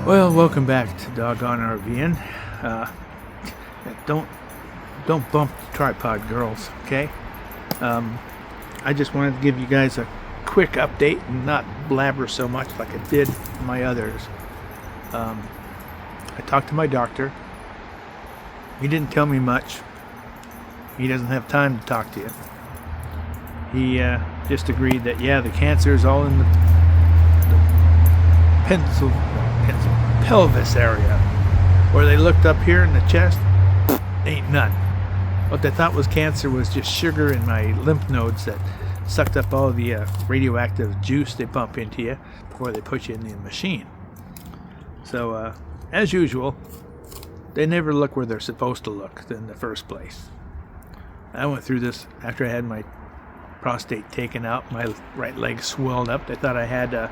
Well, welcome back to Doggone RV'N. Don't bump the tripod, girls. Okay. I just wanted to give you guys a quick update and not blabber so much like I did my others. I talked to my doctor. He didn't tell me much. He doesn't have time to talk to you. He just agreed that the cancer is all in the pelvis area. Where they looked up here in the chest, ain't none. What they thought was cancer was just sugar in my lymph nodes that sucked up all the radioactive juice they pump into you before they put you in the machine. So, as usual, they never look where they're supposed to look in the first place. I went through this after I had my prostate taken out. My right leg swelled up. They thought I had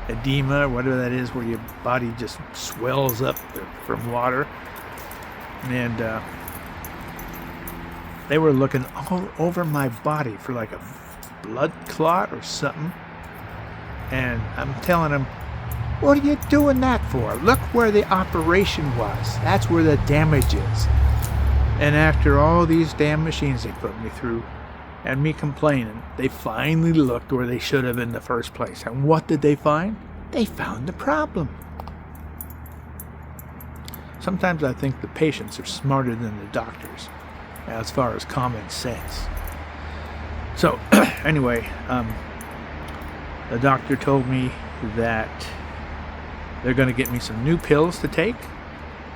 edema, or whatever that is, where your body just swells up from water. And they were looking all over my body for like a blood clot or something. And I'm telling them, what are you doing that for? Look where the operation was. That's where the damage is. And after all these damn machines they put me through and me complaining, they finally looked where they should have in the first place. And what did they find? They found the problem. Sometimes I think the patients are smarter than the doctors as far as common sense. So, anyway, the doctor told me that they're going to get me some new pills to take.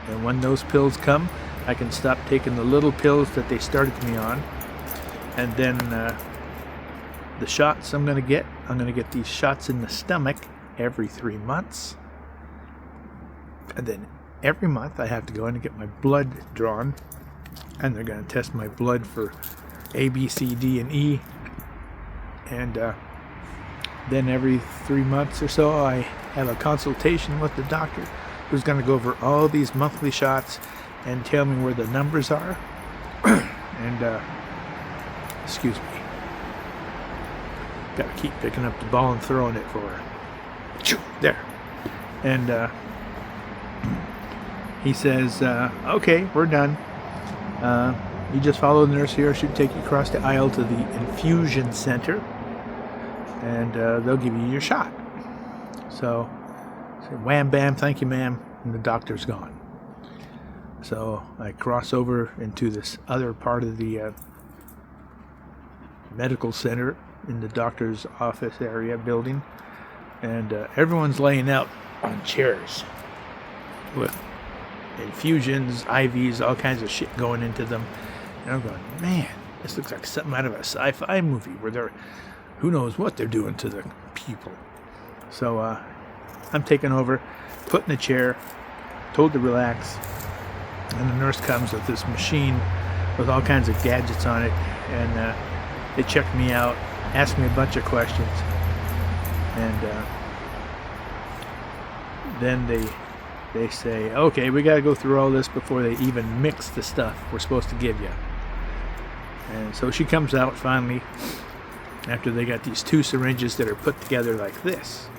And when those pills come, I can stop taking the little pills that they started me on. And then the shots I'm going to get these shots in the stomach every 3 months. And then every month I have to go in and get my blood drawn. And they're going to test my blood for A, B, C, D, and E. And then every 3 months or so I have a consultation with the doctor who's going to go over all these monthly shots and tell me where the numbers are. And excuse me. Gotta keep picking up the ball and throwing it for her. There. And he says, okay, we're done. You just follow the nurse here. She'll take you across the aisle to the infusion center. And they'll give you your shot. So, say, wham, bam, thank you, ma'am. And the doctor's gone. So I cross over into this other part of the medical center in the doctor's office area building, and everyone's laying out on chairs with infusions, IVs, all kinds of shit going into them. And I'm going, man, this looks like something out of a sci-fi movie where they're, who knows what they're doing to the people. So I'm taking over, put in a chair, told to relax. And the nurse comes with this machine with all kinds of gadgets on it, and they check me out, ask me a bunch of questions, and then they say, okay, we got to go through all this before they even mix the stuff we're supposed to give you. And so she comes out finally after they got these 2 syringes that are put together like this.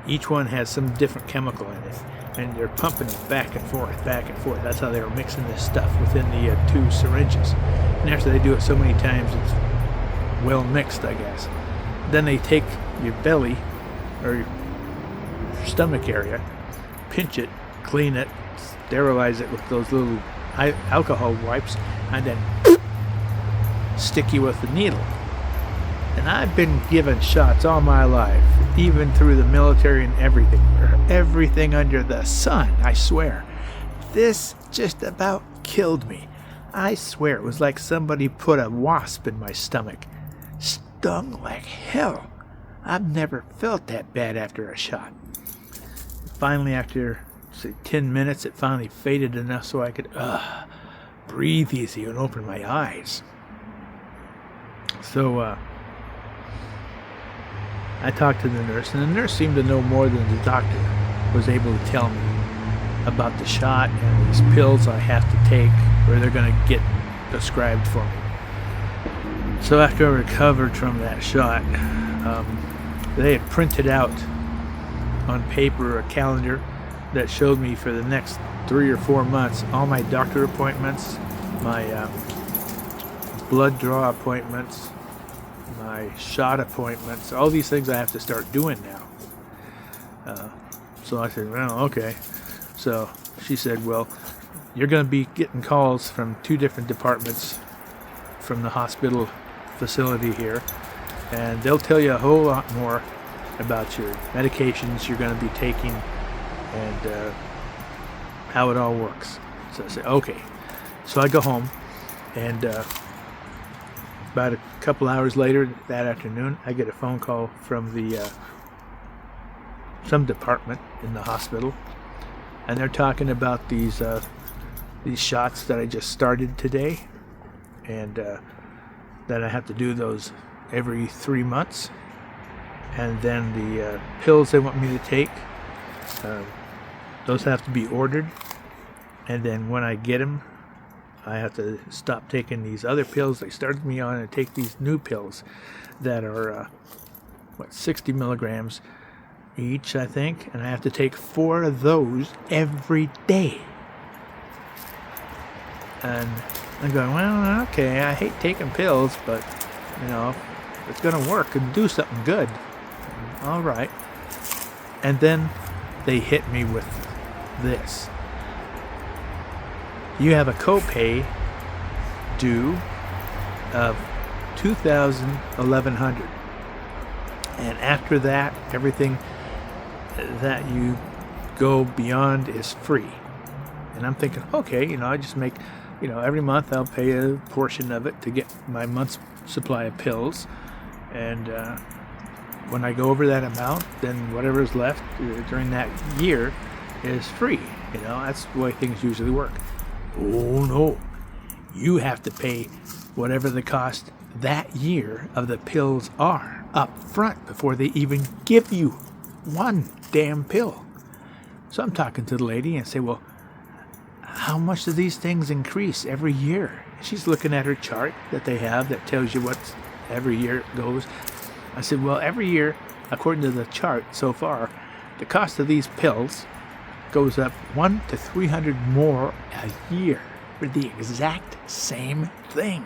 Each one has some different chemical in it. And they're pumping it back and forth, back and forth. That's how they were mixing this stuff within the 2 syringes. And after they do it so many times, it's well mixed, I guess. Then they take your belly, or your stomach area, pinch it, clean it, sterilize it with those little alcohol wipes, and then stick you with the needle. And I've been given shots all my life, even through the military and everything. Everything under the sun, I swear. This just about killed me. I swear it was like somebody put a wasp in my stomach. Stung like hell. I've never felt that bad after a shot. Finally, after, say, 10 minutes, it finally faded enough so I could breathe easy and open my eyes. So, I talked to the nurse, and the nurse seemed to know more than the doctor was able to tell me about the shot and these pills I have to take, or they're going to get prescribed for me. So after I recovered from that shot, they had printed out on paper a calendar that showed me for the next 3 or 4 months all my doctor appointments, my blood draw appointments, my shot appointments, all these things I have to start doing now. So I said, well, okay. So she said, well, you're going to be getting calls from 2 different departments from the hospital facility here, and they'll tell you a whole lot more about your medications you're going to be taking and how it all works. So I said, okay. So I go home, and about a couple hours later that afternoon, I get a phone call from the some department in the hospital, and they're talking about these shots that I just started today, and that I have to do those every 3 months, and then the pills they want me to take, those have to be ordered, and then when I get them, I have to stop taking these other pills they started me on and take these new pills that are 60 milligrams each, I think, and I have to take 4 of those every day. And I'm going, well, okay, I hate taking pills, but it's gonna work and do something good. All right. And then they hit me with this. You have a copay due of $2,100, and after that, everything that you go beyond is free. And I'm thinking, okay, I just make, every month I'll pay a portion of it to get my month's supply of pills, and when I go over that amount, then whatever's left during that year is free. That's the way things usually work. Oh no, you have to pay whatever the cost that year of the pills are up front before they even give you one damn pill. So I'm talking to the lady and say, well, how much do these things increase every year? She's looking at her chart that they have that tells you what every year it goes. I said, well, every year, according to the chart so far, the cost of these pills goes up $100 to $300 more a year for the exact same thing.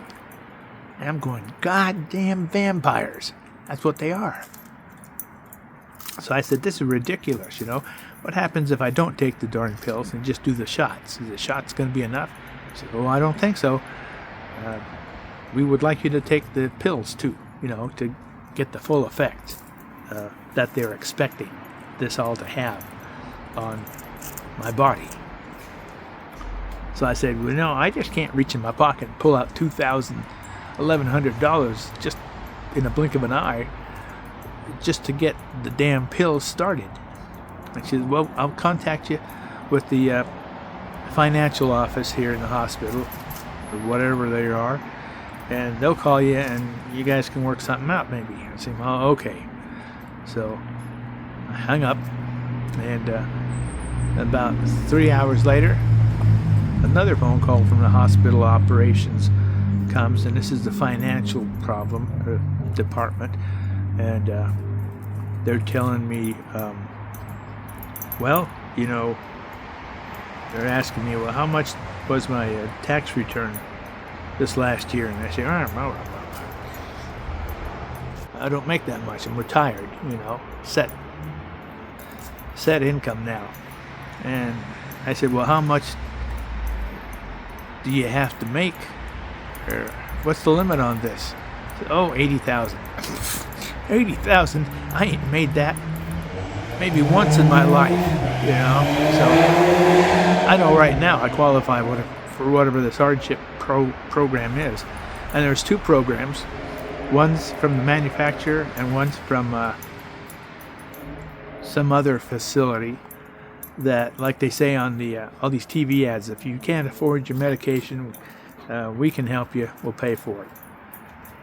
And I'm going, goddamn vampires. That's what they are. So I said, this is ridiculous, What happens if I don't take the darn pills and just do the shots? Is the shots going to be enough? I said, oh, I don't think so. We would like you to take the pills too, to get the full effect that they're expecting this all to have on my body. So I said, well, no, I just can't reach in my pocket and pull out $1,100 just in a blink of an eye just to get the damn pills started. And she said, well, I'll contact you with the financial office here in the hospital, or whatever they are, and they'll call you and you guys can work something out maybe. I said, oh, okay. So I hung up, and about 3 hours later, another phone call from the hospital operations comes, and this is the financial department, and they're telling me, well, they're asking me, well, how much was my tax return this last year? And I say, I don't make that much. I'm retired, set income now. And I said, well, how much do you have to make? Or what's the limit on this? I said, oh, 80,000. 80,000? I ain't made that maybe once in my life, So I know right now I qualify for whatever this hardship program is. And there's 2 programs. One's from the manufacturer and one's from some other facility that, like they say on the all these TV ads, if you can't afford your medication, we can help you. We'll pay for it.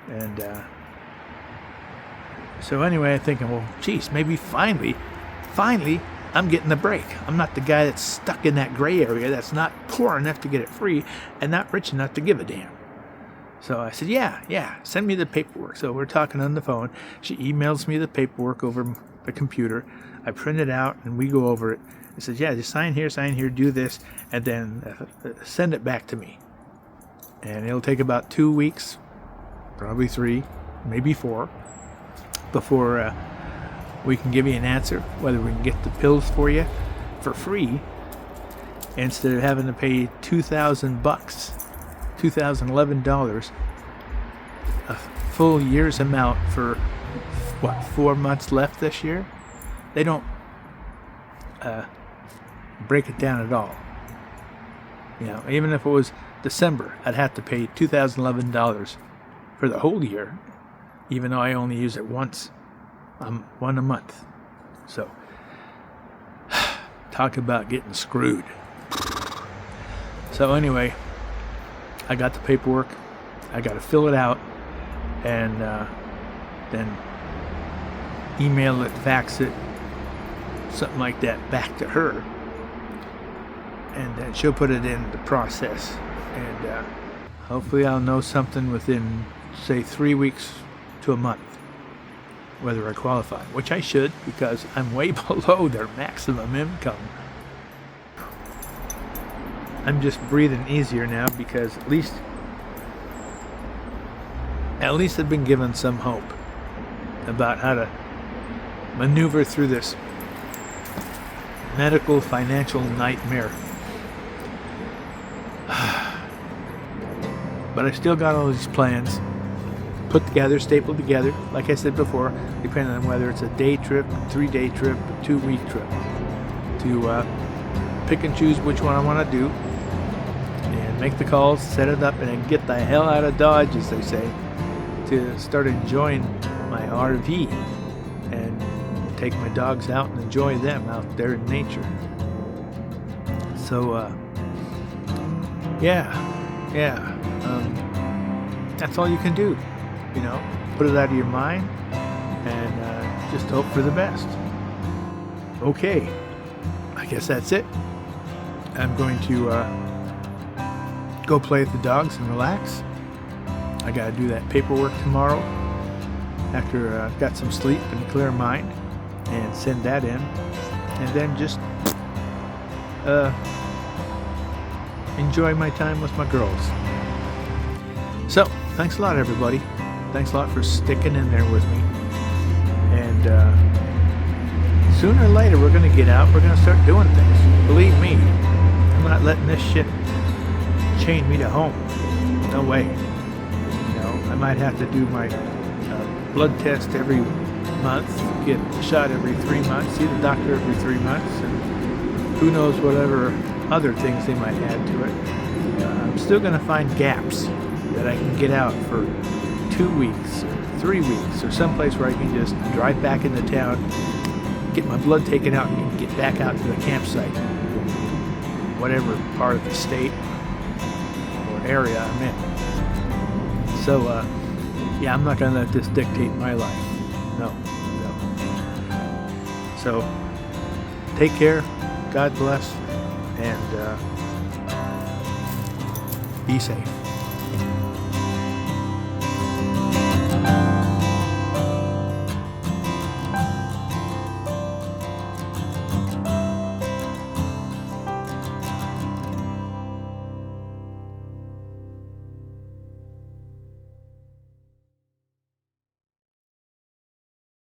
And so anyway, I'm thinking, well, geez, maybe finally, I'm getting the break. I'm not the guy that's stuck in that gray area that's not poor enough to get it free and not rich enough to give a damn. So I said, yeah, send me the paperwork. So we're talking on the phone. She emails me the paperwork over the computer. I print it out and we go over it. It says, yeah, just sign here, do this, and then send it back to me. And it'll take about 2 weeks, probably 3, maybe 4, before we can give you an answer, whether we can get the pills for you for free instead of having to pay $2,000, $2,011, a full year's amount for, 4 months left this year? They don't break it down at all. Even if it was December, I'd have to pay $2,011 for the whole year, even though I only use it once, one a month. So, talk about getting screwed. So anyway, I got the paperwork. I got to fill it out and then email it, fax it, something like that back to her. And then she'll put it in the process. And hopefully I'll know something within, say, 3 weeks to a month, whether I qualify, which I should, because I'm way below their maximum income. I'm just breathing easier now because at least I've been given some hope about how to maneuver through this medical financial nightmare. But I still got all these plans put together, stapled together, like I said before, depending on whether it's a day trip, 3-day trip, 2-week trip, to pick and choose which one I want to do and make the calls, set it up, and then get the hell out of Dodge, as they say, to start enjoying my RV and take my dogs out and enjoy them out there in nature. So, that's all you can do, put it out of your mind and just hope for the best. Okay, I guess that's it. I'm going to go play with the dogs and relax. I gotta do that paperwork tomorrow after I've got some sleep and a clear mind, and send that in, and then just enjoy my time with my girls. So, thanks a lot, everybody. Thanks a lot for sticking in there with me. And sooner or later, we're going to get out. We're going to start doing things. Believe me, I'm not letting this shit chain me to home. No way. I might have to do my blood test every month, get shot every 3 months, see the doctor every 3 months, and who knows whatever other things they might add to it. I'm still going to find gaps that I can get out for 2 weeks or 3 weeks, or someplace where I can just drive back into town, get my blood taken out, and get back out to the campsite, whatever part of the state or area I'm in. So, I'm not going to let this dictate my life. No. So, take care, God bless, and be safe.